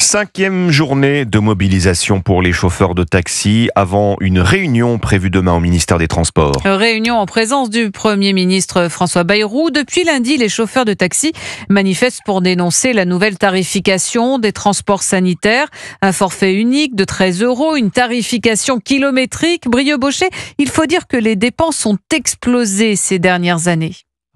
5e journée de mobilisation pour les chauffeurs de taxi avant une réunion prévue demain au ministère des Transports. Réunion en présence du Premier ministre François Bayrou. Depuis lundi, les chauffeurs de taxi manifestent pour dénoncer la nouvelle tarification des transports sanitaires. Un forfait unique de 13 €, une tarification kilométrique. Brieux-Bochet, il faut dire que les dépenses ont explosé ces dernières années.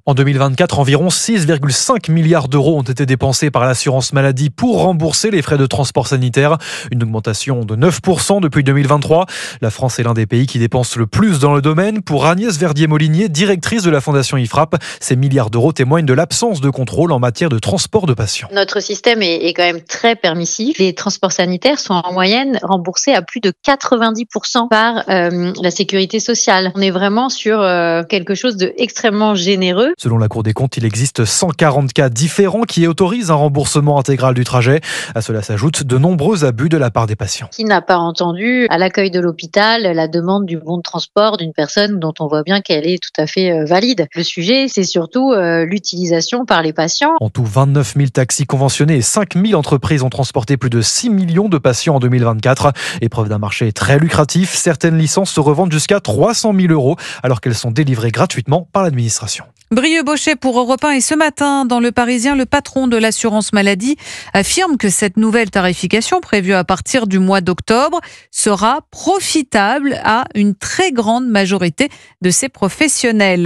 En 2024, environ 6,5 milliards d'euros ont été dépensés par l'assurance maladie pour rembourser les frais de transport sanitaire. Une augmentation de 9% depuis 2023. La France est l'un des pays qui dépense le plus dans le domaine. Pour Agnès Verdier-Molinier, directrice de la Fondation IFRAP, ces milliards d'euros témoignent de l'absence de contrôle en matière de transport de patients. Notre système est quand même très permissif. Les transports sanitaires sont en moyenne remboursés à plus de 90% par la sécurité sociale. On est vraiment sur quelque chose d'extrêmement généreux. Selon la Cour des comptes, il existe 140 cas différents qui autorisent un remboursement intégral du trajet. À cela s'ajoutent de nombreux abus de la part des patients. Qui n'a pas entendu à l'accueil de l'hôpital la demande du bon de transport d'une personne dont on voit bien qu'elle est tout à fait valide. Le sujet, c'est surtout l'utilisation par les patients. En tout, 29 000 taxis conventionnés et 5 000 entreprises ont transporté plus de 6 millions de patients en 2024. Épreuve d'un marché très lucratif, certaines licences se revendent jusqu'à 300 000 € alors qu'elles sont délivrées gratuitement par l'administration. Brieux-Bochet pour Europe 1. Et ce matin, dans Le Parisien, le patron de l'assurance maladie affirme que cette nouvelle tarification prévue à partir du mois d'octobre sera profitable à une très grande majorité de ses professionnels.